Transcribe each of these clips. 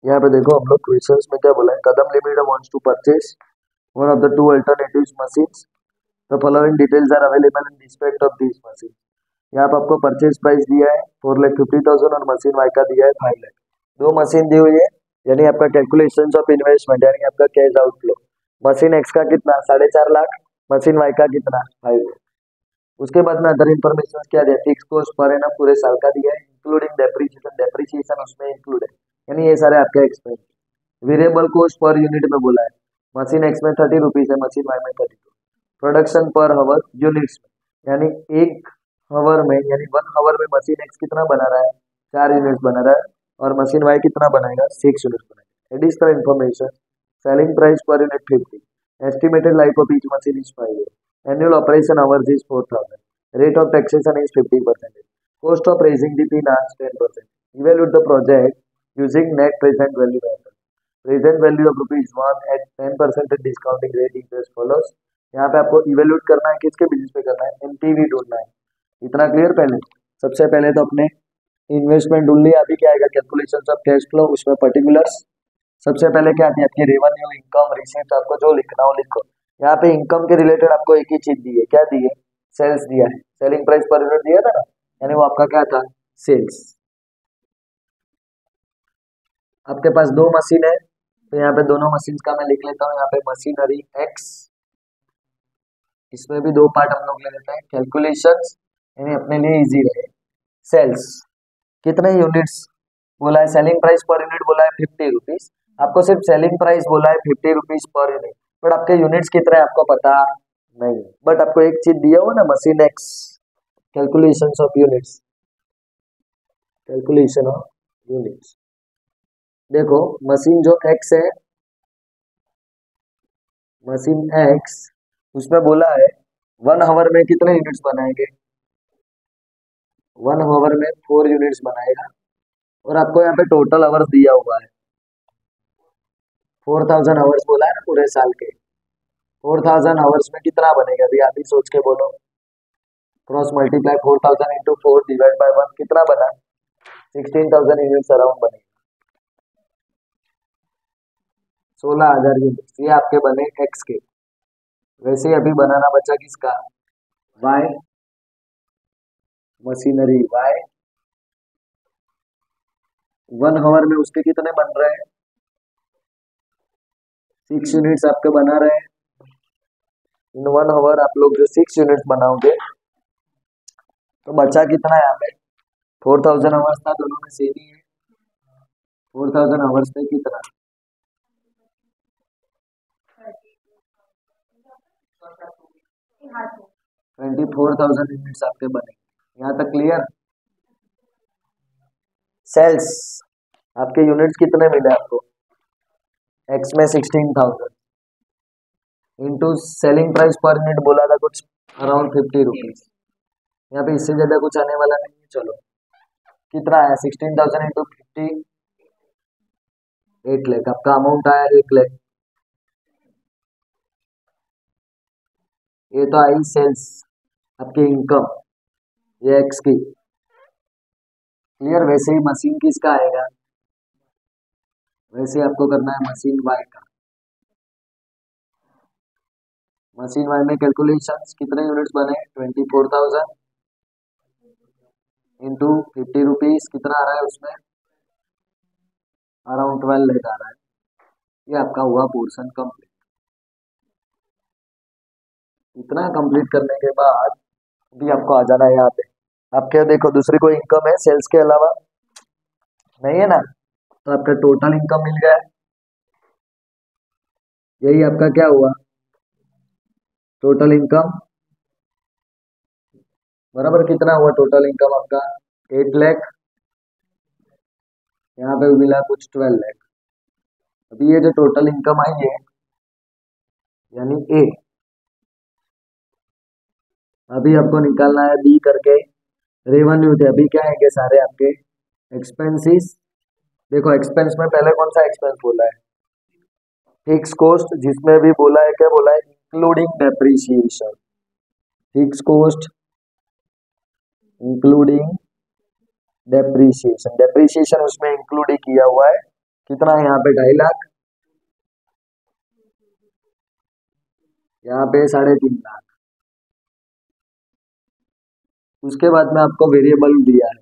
यहाँ पे देखो हम लोग क्वेश्चंस में क्या बोला है, Kadam limited wants to purchase one of the two alternative machines, the following details are available in respect of this machine. यहाँ पे आपको परचेज प्राइस दिया है 4,50,000 और मशीन वाई का दिया है 5 लाख। दो मशीन दी हुई है, यानी आपका कैलकुलेशन ऑफ इन्वेस्टमेंट यानी आपका कैश आउटफ्लो। मशीन एक्स का कितना 4.5 लाख, मशीन वाई का कितना 5 लाख। उसके बाद में अदर इन्फॉर्मेशन क्या दिया, फिक्स कॉस्ट पर एनम पूरे साल का दिया है इंक्लूडिंग डेप्रिसिएशन, डेप्रिसिएशन उसमें इंक्लूड है, यानी ये सारे आपके expense. Variable cost per unit में बोला है, मशीन एक्स में 30 रुपीज है, मशीन वाई में 32। प्रोडक्शन पर हवर यूनिट्स में, यानी एक हवर में यानी 1 आवर में मशीन एक्स कितना बना रहा है 4 यूनिट्स बना रहा है, और मशीन वाई कितना बनाएगा 6 यूनिट्स बनाएगा। Additional information, selling price per unit 50, estimated life of each machine is 5 years, annual operation hours is 4,000, rate of taxation is 50%, cost of raising the finance 10%, evaluate the project using net present value method, present value of ₹1 at 10% discounting rate is as follows। यहाँ पे आपको evaluate करना है, किसके basis पे करना है, MTV ढूंढना है। इतना क्लियर। पहले सबसे पहले तो अपने इन्वेस्टमेंट ढूंढ लिया, अभी क्या आएगा कैलकुलेशन ऑफ कैश फ्लो, उसमें पर्टिकुलर्स सबसे पहले क्या आती है आपकी रेवेन्यू, इनकम, रिसीट, आपको जो लिखना हो लिखो। यहाँ पे इनकम के रिलेटेड आपको एक ही चीज दी है, क्या दी है, सेल्स दिया है, सेलिंग प्राइस पर यूनिट दिया था ना, यानी वो आपका क्या था सेल्स। आपके पास दो मशीन है, तो यहाँ पे दोनों मशीन का मैं लिख लेता हूँ। यहाँ पे मशीनरी एक्स, इसमें भी दो पार्ट हम लोग ले लेते हैं, कैलकुलेशंस यानी अपने लिए इजी रहे। सेल्स कितने यूनिट्स बोला है, सेलिंग प्राइस पर यूनिट बोला है 50 रुपीज, आपको सिर्फ सेलिंग प्राइस बोला है 50 रुपीज पर यूनिट, बट आपके यूनिट्स कितने आपको पता नहीं। बट आपको एक चीज दिया हुआ ना, machine x, calculation of units, calculation of units. देखो मशीन जो एक्स है, मशीन एक्स, उसमें बोला है 1 आवर में कितने यूनिट्स बनाएंगे, 1 आवर में 4 यूनिट्स बनाएगा, और आपको यहाँ पे टोटल आवर्स दिया हुआ है 4,000 आवर्स बोला है ना पूरे साल के। 4,000 आवर्स में कितना बनेगा, अभी आप ही सोच के बोलो। Cross multiply 4,000 into 4 divide by 1 कितना बना, 16,000 यूनिट्स अराउंड बनेगा, 16,000 यूनिट्स। ये आपके बने एक्स के। वैसे ही अभी बनाना बचा किसका, वाई, मशीनरी वाई। 1 आवर में उसके कितने बन रहे हैं, 6 यूनिट्स आपके बना रहे हैं। इन 1 आवर आप लोग जो 6 यूनिट्स बनाओगे, तो बचा कितना है यहाँ पे, 4,000 आवर्स था, दोनों में सेम ही है। 4,000 आवर्स में कितना, 24,000 यूनिट्स आपके बने। यहाँ तक क्लियर। सेल्स आपके यूनिट्स कितने मिले आपको, एक्स में 16,000 into selling price per unit बोला था कुछ अराउंड 50 रुपीज। यहाँ पे इससे ज्यादा कुछ आने वाला नहीं है। चलो कितना आया, 16,000 इंटू 50, 8 लाख आपका अमाउंट आया, 1 लाख। ये तो आई सेल्स आपकी इनकम, ये एक्स की। क्लियर। वैसे ही मशीन किसका आएगा, वैसे ही आपको करना है मशीन वाई का। मशीन वाई में कैलकुलेशंस कितने यूनिट्स बने, 24,000 इंटू 50 रुपीज, कितना आ रहा है उसमें अराउंड 12 लाख आ रहा है। ये आपका हुआ पोर्शन कंप्लीट। इतना कंप्लीट करने के बाद भी आपको आ जाना है यहाँ पे। आपके देखो दूसरी कोई इनकम है सेल्स के अलावा, नहीं है ना, तो आपका टोटल इनकम मिल गया। यही आपका क्या हुआ, टोटल इनकम बराबर कितना हुआ, टोटल इनकम आपका 8 लाख, यहाँ पे मिला कुछ 12 लाख। अभी ये जो टोटल इनकम आई है यानी ए, अभी आपको निकालना है बी करके रेवेन्यू थे। अभी क्या है सारे आपके एक्सपेंसेस। देखो एक्सपेंस में पहले कौन सा एक्सपेंस बोला है, फिक्स कॉस्ट, जिसमें भी बोला है क्या बोला है, including depreciation. Fix cost including depreciation, depreciation उसमें इंक्लूड ही किया हुआ है। कितना है यहाँ पे 2.5 लाख, यहाँ पे 3.5 लाख। उसके बाद में आपको वेरिएबल दिया है,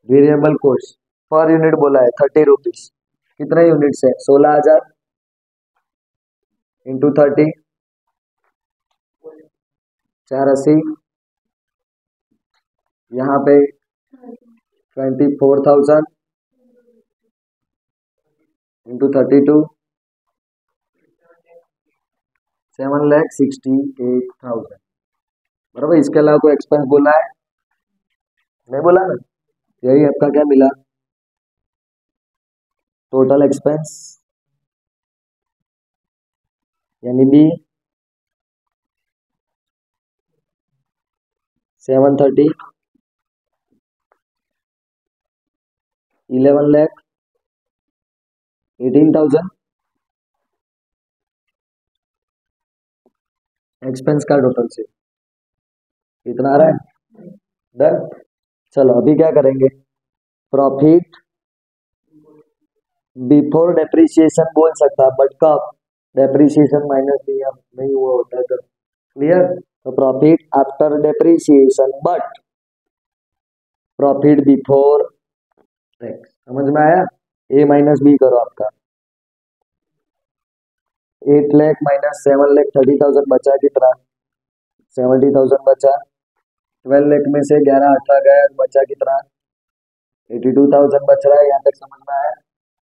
वेरिएबल कॉस्ट पर यूनिट बोला है 30 रुपीज। कितने यूनिट्स है? 16,000 इंटू 30, 480। यहाँ पे 24,000 इंटू 32, 7,68,000। बराबर। इसके अलावा कोई एक्सपेंस बोला है? नहीं बोला ना। यही आपका क्या मिला, टोटल एक्सपेंस, यानी बी 730, 11,18,000 एक्सपेंस का टोटल से इतना आ रहा है। डन। चलो अभी क्या करेंगे, प्रॉफिट बिफोर डेप्रिसिएशन बोल सकता, बट कब? डेप्रिसिएशन माइनस नहीं हुआ होता है तो। क्लियर? तो profit after depreciation but profit before tax. समझ में आया? ए माइनस बी करो आपका। 8 लाख माइनस 7,30,000 बचा कितना? 70,000 बचा। 12 लाख में से 11 गया, बचा कितना? 82,000 बच रहा है। यहाँ तक समझ में आया?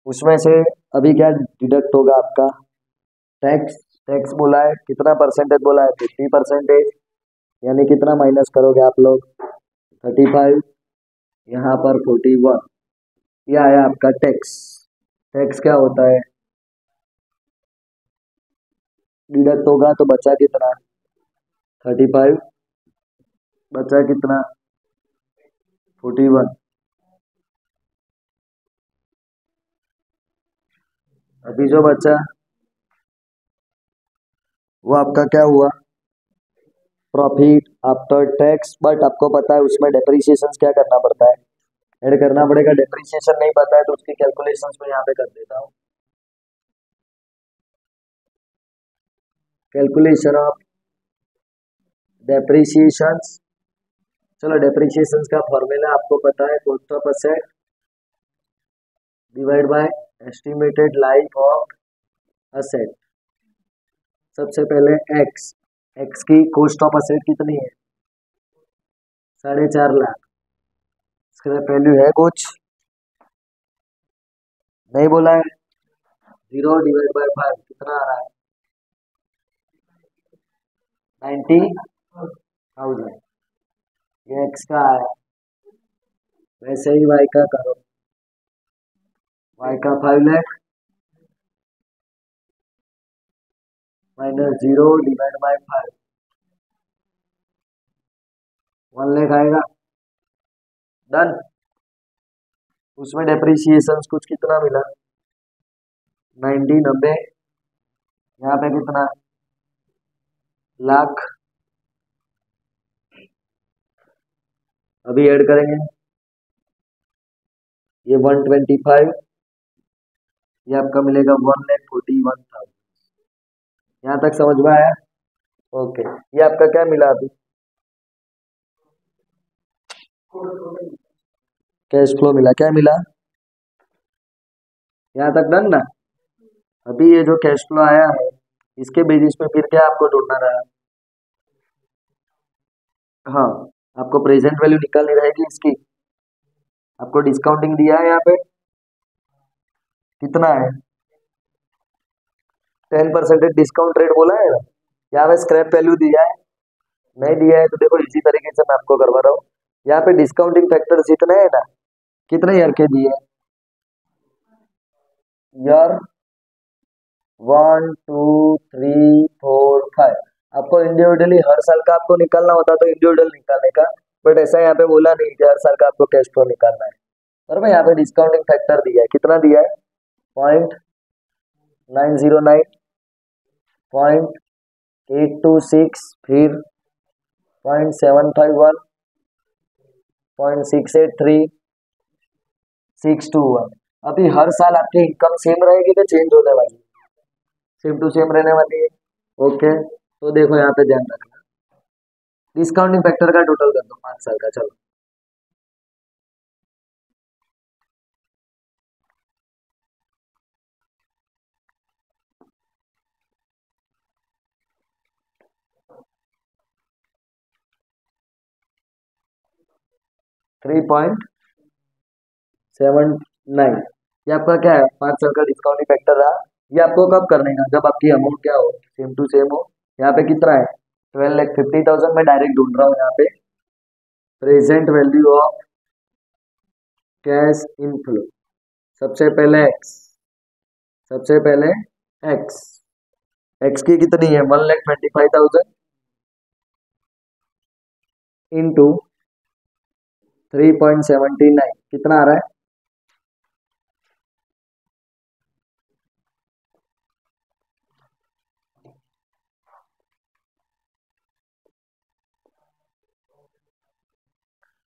उसमें से अभी क्या डिडक्ट होगा आपका? टैक्स। टैक्स बोला है, कितना परसेंटेज बोला है? 50%। यानी कितना माइनस करोगे आप लोग? 35, यहाँ पर 41। यह आया आपका टैक्स। टैक्स क्या होता है? डिडक्ट होगा तो बचा कितना? 35, बचा कितना? 41। अभी जो बचा वो आपका क्या हुआ? Profit after tax. बट आपको पता है उसमें डेप्रिसिएशन क्या करना पड़ता है? ऐड करना पड़ेगा। डेप्रिसिएशन नहीं पता है तो उसकी कैलकुलेशंस में यहाँ पे कर देता हूँ। Calculation of depreciations. चलो डेप्रिसिएशंस का फॉर्मूला आपको पता है, cost of asset divide by estimated life of asset. सबसे पहले एक्स, एक्स की कॉस्ट ऑफ असेट कितनी है? 4.5 लाख। इसका वैल्यू है कुछ? नहीं बोला है। 0 डिवाइड बाय 5 कितना आ रहा है? 90,000। ये एक्स का आया। वैसे ही वाई का करो। वाई का 5 lakh minus 0 divide by 5, 1 lakh आएगा। डन। उसमें डेप्रिसिएशन कुछ कितना मिला? 90। यहाँ पे कितना? लाख। अभी ऐड करेंगे। ये 125, ये आपका मिलेगा 1,41,000। यहाँ तक समझ में आया? ओके। ये आपका क्या मिला अभी? कैश फ्लो मिला। क्या मिला? यहाँ तक डन ना। अभी ये जो कैश फ्लो आया है इसके बेसिस पे फिर क्या आपको ढूंढना रहा? हाँ, आपको प्रेजेंट वैल्यू निकालनी रहेगी इसकी। आपको डिस्काउंटिंग दिया है यहाँ पे, कितना है? 10% डिस्काउंट रेट बोला है ना। यहाँ पे स्क्रैप वैल्यू दिया है, नहीं दिया है तो देखो इसी तरीके से मैं आपको करवा रहा हूँ। यहाँ पे डिस्काउंटिंग फैक्टर जितने है ना, कितने ईयर के दिए? ईयर 1, 2, 3, 4, 5। आपको इंडिविजुअली हर साल का आपको निकालना होता तो इंडिविजुअल निकालने का, बट ऐसा यहाँ पे बोला नहीं कि हर साल का आपको कैश फ्लो निकालना है। और मैं यहाँ पे डिस्काउंटिंग फैक्टर दिया है, कितना दिया है? 0.909, 0.826, फिर 0.751, 0.683621। अभी हर साल आपकी इनकम सेम रहेगी तो चेंज होने वाली है? सेम टू सेम रहने वाली है। ओके, तो देखो यहाँ पे ध्यान रखना, डिस्काउंटिंग फैक्टर का टोटल कर दो 5 साल का। चलो 3.79, ये आपका क्या है, 5 साल का डिस्काउंटिंग फैक्टर रहा। ये आपको कब करने का, जब आपकी अमाउंट क्या हो, सेम टू सेम हो। यहाँ पे कितना है, 12,50,000 मैं डायरेक्ट ढूंढ रहा हूँ यहाँ पे। Present value of cash inflow, सबसे पहले एक्स, सबसे पहले एक्स, एक्स की कितनी है, 1,25,000 इंटू 3.79, कितना आ रहा है,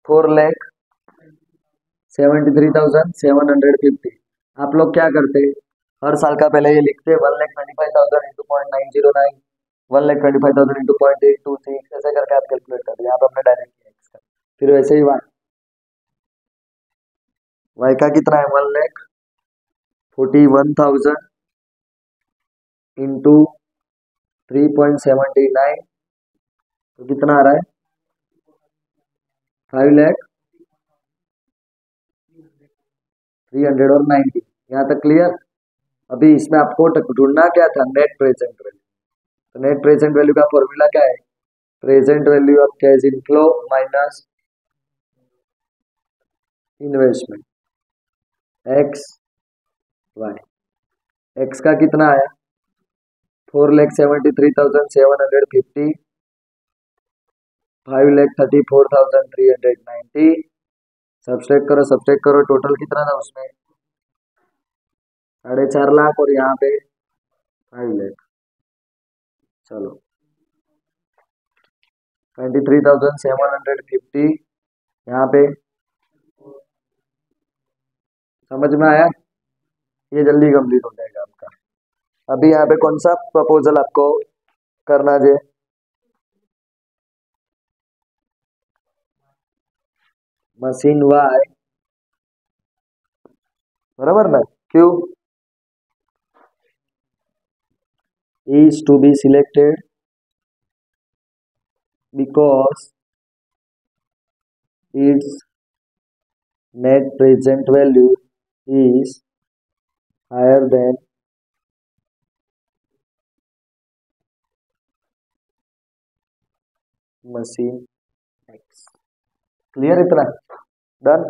4,73,750। आप लोग क्या करते, हर साल का पहले ये लिखते 1,25,000 इंटू 0.909, 1,25,000 इंटू 0.826, ऐसे करके आप कैलकुलेट करते। यहाँ पे हमने डायरेक्ट किया एक्स का, फिर वैसे ही वाई का कितना है, 1,41,000 इंटू 3.79, तो कितना आ रहा है, 5,03,90। यहाँ तक क्लियर। अभी इसमें आपको ढूंढना क्या था, नेट प्रेजेंट वैल्यू। तो नेट प्रेजेंट वैल्यू का फॉर्मूला क्या है, present value of cash inflow minus investment, X Y. X का कितना आया, 4,73,750, 5,34,390। सब्सट्रैक्ट करो, टोटल कितना था उसमें, 4.5 लाख, और यहाँ पे 5 लाख। चलो 23,750, यहाँ पे समझ में आया, ये जल्दी कंप्लीट हो जाएगा आपका। अभी यहाँ पे कौन सा प्रपोजल आपको करना है, मशीन वाई, बराबर ना, Q is to be selected because its net present value is higher than machine X। Clear, इतना डन।